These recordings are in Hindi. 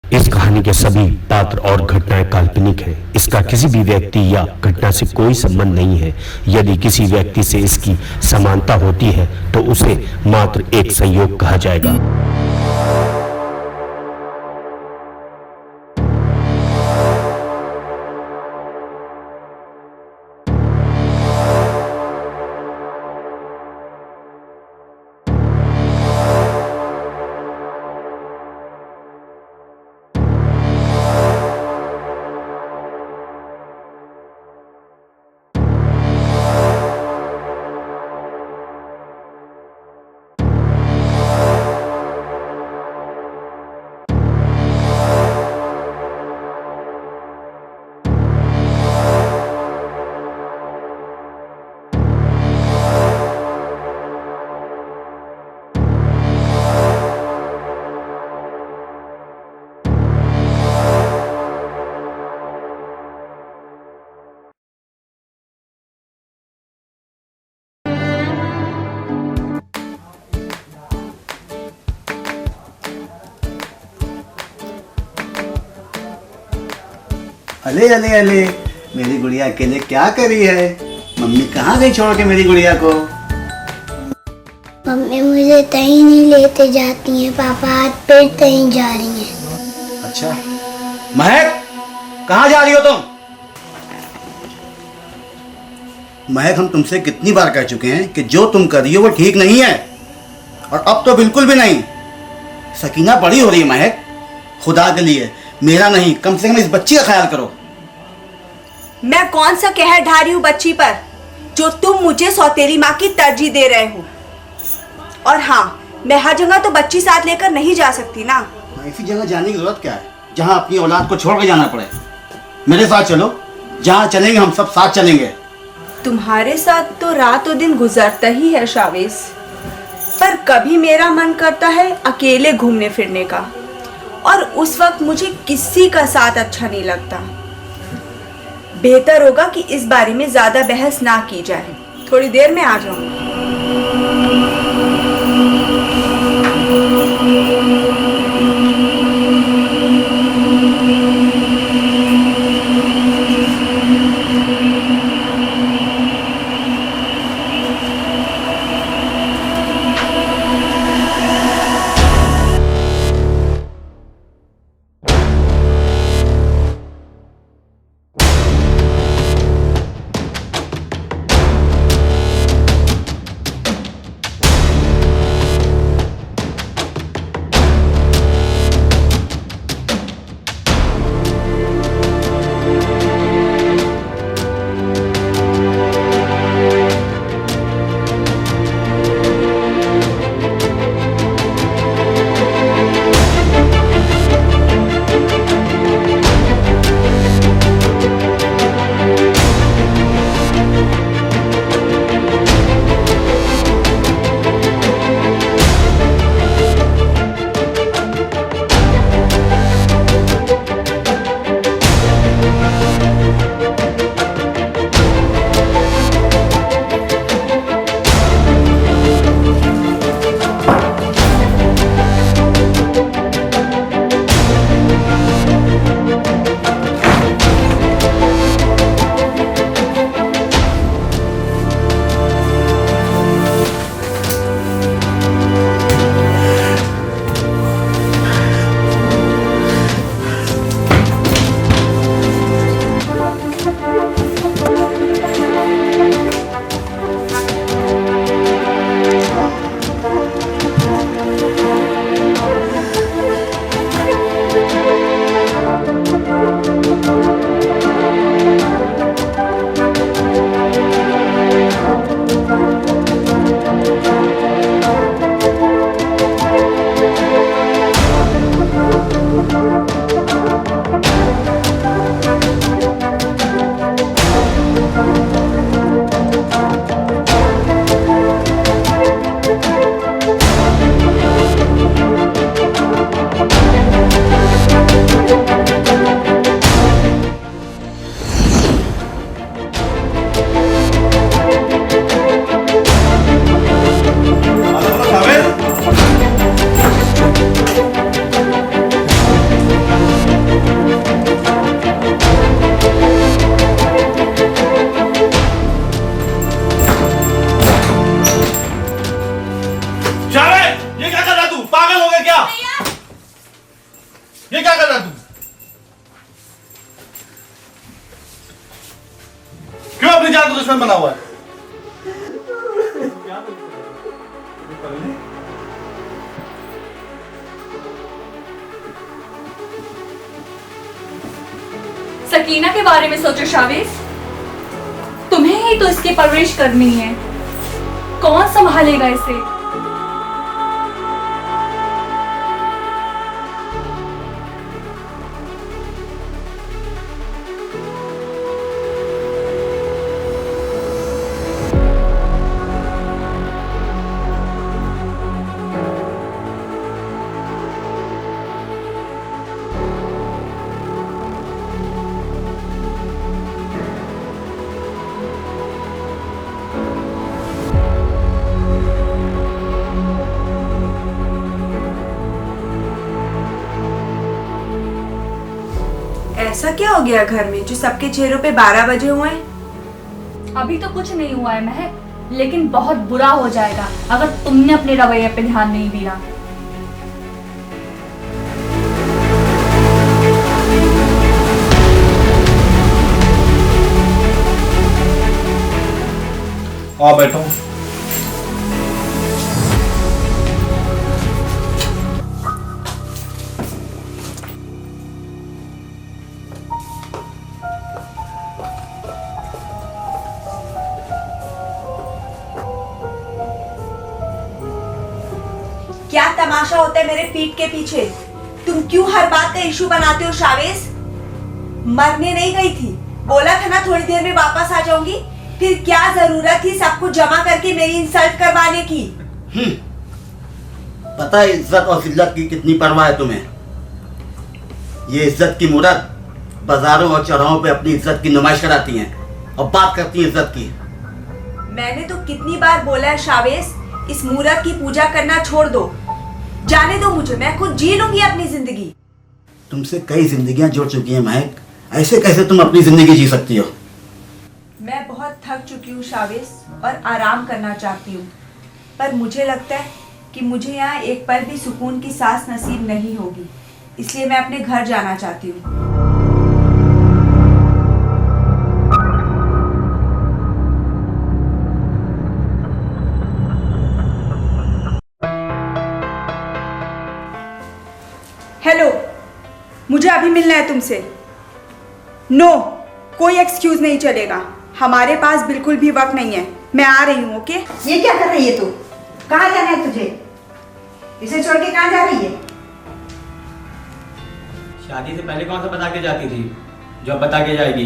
इस कहानी के सभी पात्र और घटनाएं काल्पनिक हैं। इसका किसी भी व्यक्ति या घटना से कोई संबंध नहीं है। यदि किसी व्यक्ति से इसकी समानता होती है तो उसे मात्र एक संयोग कहा जाएगा। अले अले अले, मेरी गुड़िया अकेले क्या कर रही है? मम्मी कहाँ गई छोड़ के मेरी गुड़िया को? मम्मी मुझे कहीं नहीं लेते जाती हैं, पापा हाथ पैर कहीं जा रही हैं। अच्छा, महक कहाँ जा रही हो तुम? महक, हम तुमसे कितनी बार कह चुके हैं कि जो तुम कर रही हो वो ठीक नहीं है, और अब तो बिल्कुल भी नहीं। सकीना बड़ी हो रही है महक, खुदा के लिए मेरा नहीं, कम से कम इस बच्ची का ख्याल करो। मैं कौन सा कहर ढा रही हूँ बच्ची पर, जो तुम मुझे सौतेली माँ की तरजीह दे रहे हो? और हाँ, मैं हर जगह तो बच्ची साथ लेकर नहीं जा सकती ना। ऐसी जगह जाने की जरूरत क्या है जहाँ अपनी औलाद को छोड़ के जाना पड़े? मेरे साथ चलो, जहाँ चलेंगे हम सब साथ चलेंगे। तुम्हारे साथ तो रात और दिन गुजरता ही है शावेश, पर कभी मेरा मन करता है अकेले घूमने फिरने का, और उस वक्त मुझे किसी का साथ अच्छा नहीं लगता। बेहतर होगा कि इस बारे में ज्यादा बहस ना की जाए। थोड़ी देर में आ जाऊंगी। दुश्मन बना हुआ है। सकीना के बारे में सोचो शाविस, तुम्हें ही तो इसकी परवरिश करनी है। कौन संभालेगा इसे? ऐसा क्या हो गया घर में जो सबके चेहरों पे 12 बजे हुए हैं? अभी तो कुछ नहीं हुआ है महक, लेकिन बहुत बुरा हो जाएगा अगर तुमने अपने रवैये पे ध्यान नहीं दिया। आओ बैठो। क्या तमाशा होता है मेरे पीठ के पीछे? तुम क्यों हर बात का इशू बनाते हो शावेस? मरने नहीं गई थी, बोला था ना थोड़ी देर में वापस आ जाऊंगी। फिर क्या जरूरत थी सब कुछ जमा करके मेरी इंसल्ट करवाने की? पता है इज्जत और जिल्लत की कितनी परवाह है तुम्हें? ये इज्जत की मूरत बाजारों और चौराहों पे अपनी इज्जत की नुमाइश कराती हैं और बात करती हैं इज्जत की। मैंने तो कितनी बार बोला है शावेस, इस मूरत की पूजा करना छोड़ दो, जाने दो मुझे, मैं खुद जी लूंगी अपनी जिंदगी। तुमसे कई जिंदगियां जुड़ चुकी हैं महक, ऐसे कैसे तुम अपनी जिंदगी जी सकती हो? मैं बहुत थक चुकी हूँ शावेस और आराम करना चाहती हूँ, पर मुझे लगता है कि मुझे यहाँ एक पल भी सुकून की सांस नसीब नहीं होगी, इसलिए मैं अपने घर जाना चाहती हूँ। हेलो, मुझे अभी मिलना है तुमसे। नो, कोई एक्सक्यूज नहीं चलेगा, हमारे पास बिल्कुल भी वक्त नहीं है। मैं आ रही हूँ। ओके? ये क्या कर रही है तू? कहाँ जाना है तुझे? इसे छोड़ के कहाँ जा रही है? शादी से पहले कौन सा बता के जाती थी जो अब बता के जाएगी?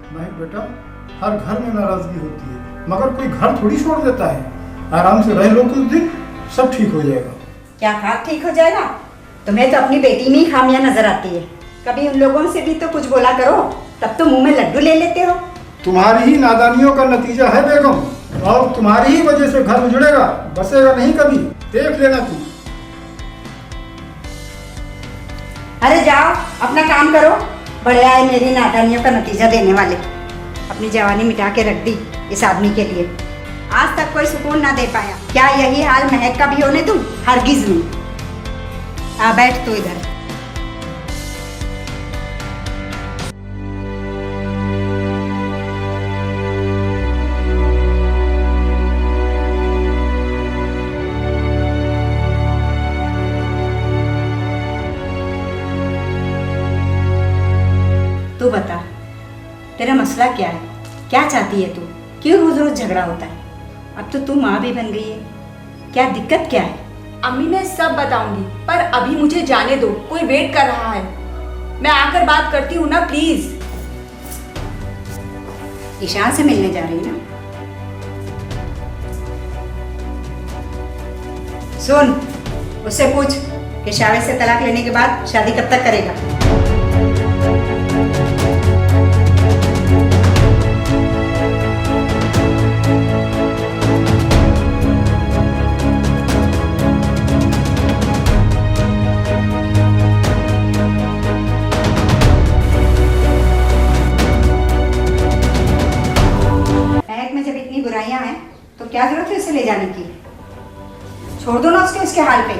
नहीं बेटा, हर घर में नाराजगी होती है, मगर कोई घर थोड़ी छोड़ देता है। आराम से रह लो कुछ दिन, सब ठीक हो जाएगा। क्या हाथ ठीक हो जाएगा? तुम्हें तो अपनी बेटी में ही खामियां नजर आती है। कभी उन लोगों से भी तो कुछ बोला करो, तब तो मुंह में लड्डू ले लेते हो। तुम्हारी ही नादानियों का नतीजा है बेगम, और तुम्हारी ही वजह से घर उजड़ेगा, बसेगा नहीं कभी, देख लेना तू। अरे जाओ, अपना काम करो। बड़े आए मेरी नादानियों का नतीजा देने वाले। अपनी जवानी मिटा के रख दी इस आदमी के लिए। आज तक कोई सुकून ना दे पाया। क्या यही हाल महक का भी होने दूं? हरगिज नहीं। आ बैठ तू इधर। तू बता, तेरा मसला क्या है? क्या चाहती है तू? क्यों रोज रोज झगड़ा होता है? अब तो तू माँ भी बन गई है, क्या दिक्कत क्या है? अम्मी मैं सब बताऊंगी, पर अभी मुझे जाने दो, कोई वेट कर रहा है। मैं आकर बात करती हूँ ना, प्लीज। ईशान से मिलने जा रही है ना? सुन, उससे पूछ कि शावेद से तलाक लेने के बाद शादी कब तक करेगा। महक में जब इतनी बुराइयां हैं तो क्या जरूरत है उसे ले जाने की? छोड़ दो ना उसके हाल पे।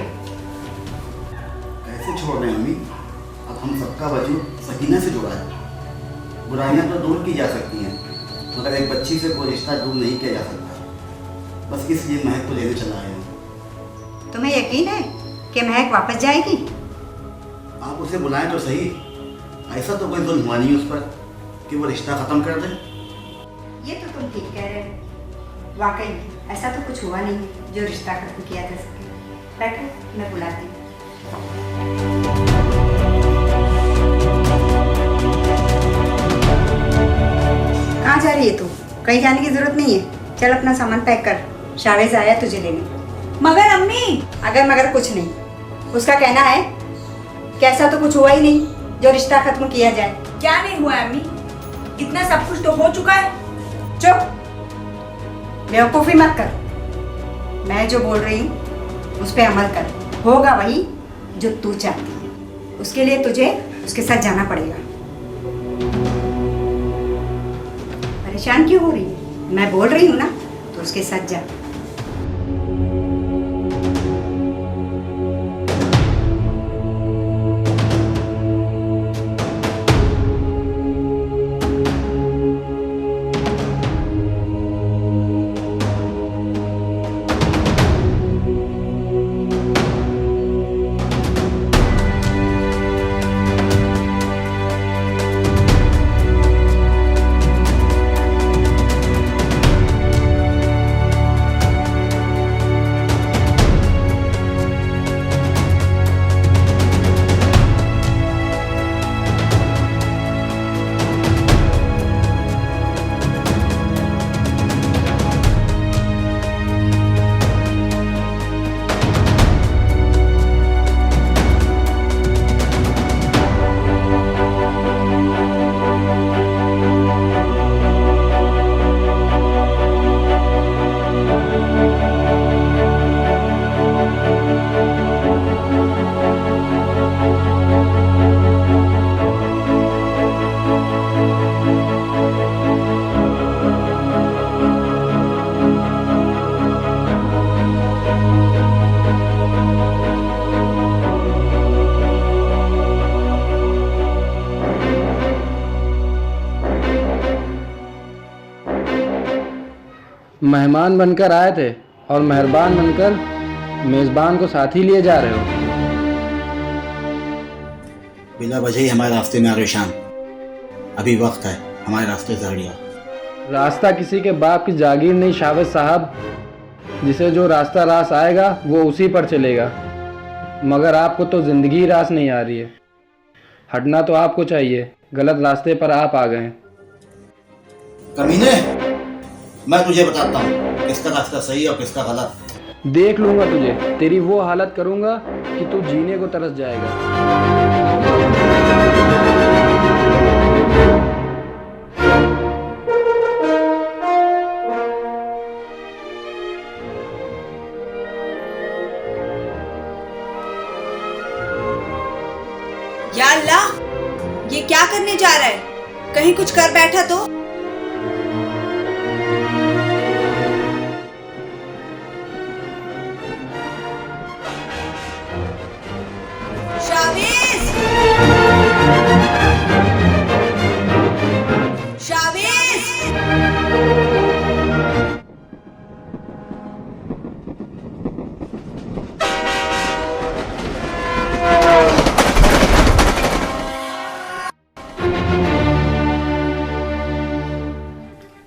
कैसे छोड़ रहे हैं अम्मी? अब हम सबका वजूद सकीना से जुड़ा है। बुराइयां तो दूर की जा सकती हैं, मगर एक बच्ची से कोई रिश्ता दूर नहीं किया जा सकता। बस इसलिए महक को लेने चला आया हूँ। तुम्हें यकीन है कि महक वापस जाएगी? आप उसे बुलाएं तो सही। ऐसा तो कोई जुल्म हुआ नहीं उस पर कि वो रिश्ता ख़त्म कर दे। ये तो तुम ठीक कह रहे हो। वाकई ऐसा तो कुछ हुआ नहीं जो रिश्ता खत्म किया जा सके। बैठो, मैं बुलाती हूँ। कहाँ जा रही है तू? कहीं जाने की जरूरत नहीं है। चल अपना सामान पैक कर, शावेज आया तुझे लेने। मगर अम्मी, अगर मगर कुछ नहीं, उसका कहना है कि ऐसा तो कुछ हुआ ही नहीं जो रिश्ता खत्म किया जाए। क्या नहीं हुआ है अम्मी? इतना सब कुछ तो हो चुका है। चुप, बेवकूफी मत कर। मैं जो बोल रही हूँ उस पर अमल कर। होगा वही जो तू चाहती है। उसके लिए तुझे उसके साथ जाना पड़ेगा। परेशान क्यों हो रही है? मैं बोल रही हूँ ना, तो उसके साथ जा। मेहमान बनकर आए थे और मेहरबान बनकर मेज़बान को साथ ही लिए जा रहे हो। बिला वजह ही हमारे रास्ते में आ रहे शाम। अभी वक्त है, हमारे रास्ते से हट जाओ। रास्ता किसी के बाप की जागीर नहीं शावेद साहब। जिसे जो रास्ता रास आएगा वो उसी पर चलेगा। मगर आपको तो ज़िंदगी रास नहीं आ रही है। हटना तो आपको चाहिए। गलत रास्ते पर आप आ गए। कमीने, मैं तुझे बताता हूँ किसका रास्ता सही और किसका गलत। देख लूंगा तुझे। तेरी वो हालत करूंगा कि तू जीने को तरस जाएगा। या अल्लाह, ये क्या करने जा रहा है? कहीं कुछ कर बैठा तो? शावेज! शावेज!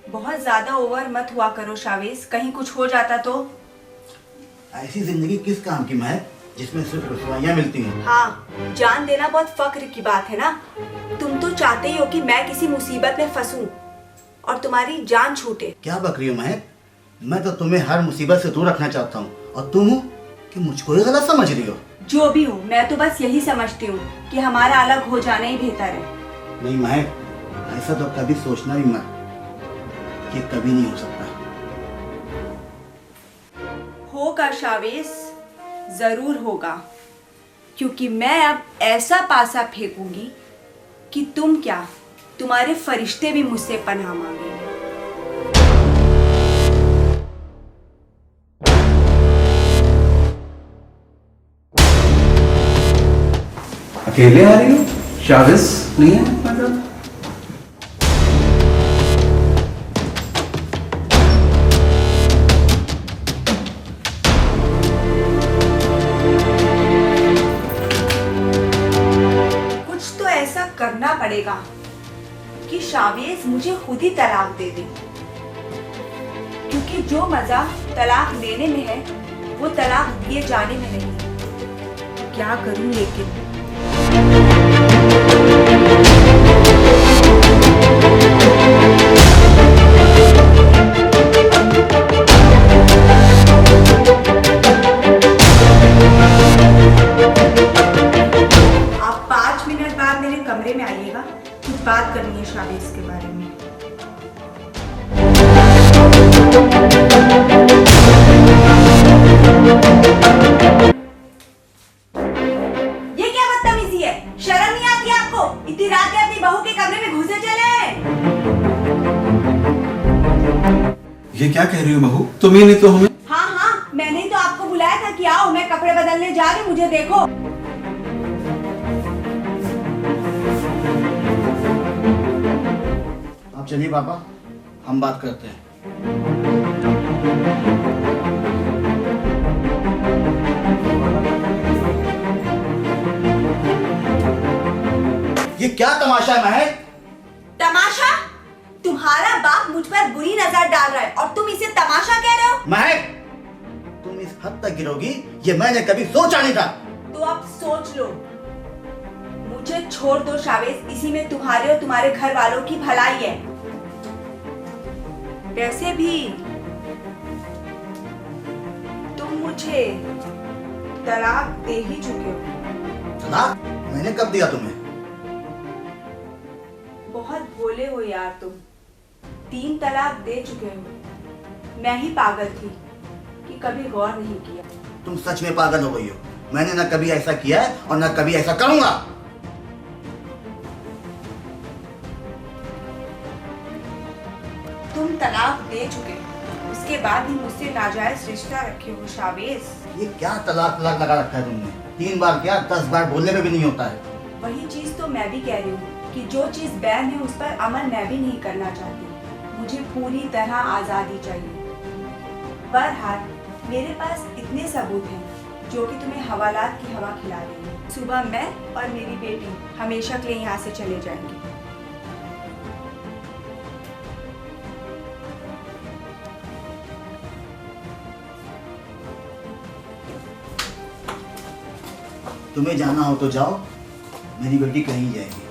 बहुत ज्यादा ओवर मत हुआ करो शावेज, कहीं कुछ हो जाता तो? ऐसी जिंदगी किस काम की महक जिसमें सिर्फ रुसवाइयाँ मिलती हैं। हाँ, जान देना बहुत फक्र की बात है ना। तुम तो चाहते ही हो कि मैं किसी मुसीबत में फंसूं और तुम्हारी जान छूटे। क्या बक रही हो महक? मैं तो तुम्हें हर मुसीबत से दूर रखना चाहता हूँ और तुम हो कि मुझको ही गलत समझ रही हो। जो भी हूँ, मैं तो बस यही समझती हूँ कि हमारा अलग हो जाना ही बेहतर है। नहीं महक, ऐसा तो कभी सोचना भी मत कि कभी नहीं हो सकता। होगा शावेज, जरूर होगा, क्योंकि मैं अब ऐसा पासा फेंकूंगी कि तुम क्या, तुम्हारे फरिश्ते भी मुझसे पनाह मांगेंगे। अकेले आ रही हो? शावेज नहीं है? करना पड़ेगा कि शावेज मुझे खुद ही तलाक दे दे, क्योंकि जो मजा तलाक लेने में है वो तलाक दिए जाने में नहीं। क्या करूं लेकिन? आप 5 मिनट बाद मेरे कमरे में आइएगा, कुछ बात करनी है शावेज के बारे में। ये क्या बदतमीजी है? शर्म नहीं आती आपको? इतनी रात के अपनी बहू के कमरे में घुसे चले हैं। ये क्या कह रही हो बहू? तुम ही नहीं तो हमें। हाँ हाँ, मैंने ही तो आपको बुलाया था कि आओ, मैं कपड़े बदलने जा रही हूँ, मुझे देखो। आप चलिए पापा, हम बात करते हैं। ये क्या तमाशा है महक? तमाशा? तुम्हारा बाप मुझ पर बुरी नजर डाल रहा है और तुम इसे तमाशा कह रहे हो? महक, तुम इस हद तक गिरोगी ये मैंने कभी सोचा नहीं था। तो अब सोच लो। मुझे छोड़ दो शावेज, इसी में तुम्हारे और तुम्हारे घर वालों की भलाई है। वैसे भी तुम मुझे तलाक दे ही चुके हो। तलाक? मैंने कब दिया तुम्हें? बहुत भोले हो यार तुम, 3 तलाक दे चुके हो। मैं ही पागल थी कि कभी गौर नहीं किया। तुम सच में पागल हो गई हो। मैंने ना कभी ऐसा किया है और ना कभी ऐसा करूंगा। तुम तलाक दे चुके हो, उसके बाद भी मुझसे नाजायज रिश्ता रखे हो शावेज। ये क्या तलाक लगा रखा है तुमने? 3 बार क्या 10 बार बोलने में भी नहीं होता है। वही चीज तो मैं भी कह रही हूँ कि जो चीज बैन है उस पर अमल मैं भी नहीं करना चाहती। मुझे पूरी तरह आजादी चाहिए। बहरहाल मेरे पास इतने सबूत हैं जो कि तुम्हें हवालात की हवा खिला देंगे। सुबह मैं और मेरी बेटी हमेशा के लिए यहाँ से चले जाएंगे। तुम्हें जाना हो तो जाओ, मेरी बेटी कहीं जाएगी।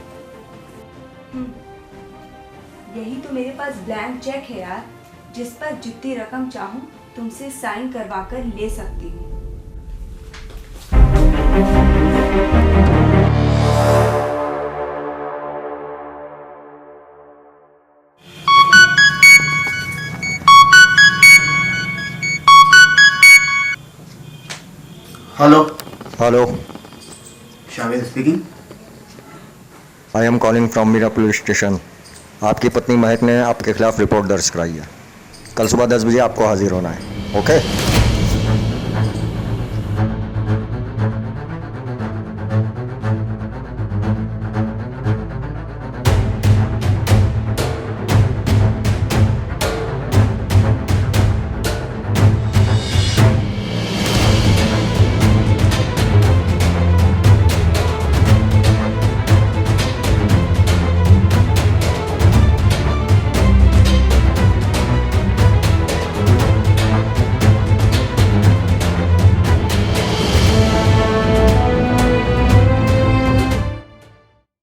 यही तो मेरे पास ब्लैंक चेक है यार, जिस पर जितनी रकम चाहूँ तुमसे साइन करवा कर ले सकती हूँ। Hello. Hello, Shavez speaking. I am calling from Meera police station. आपकी पत्नी महक ने आपके खिलाफ रिपोर्ट दर्ज कराई है। कल सुबह 10 बजे आपको हाजिर होना है। ओके?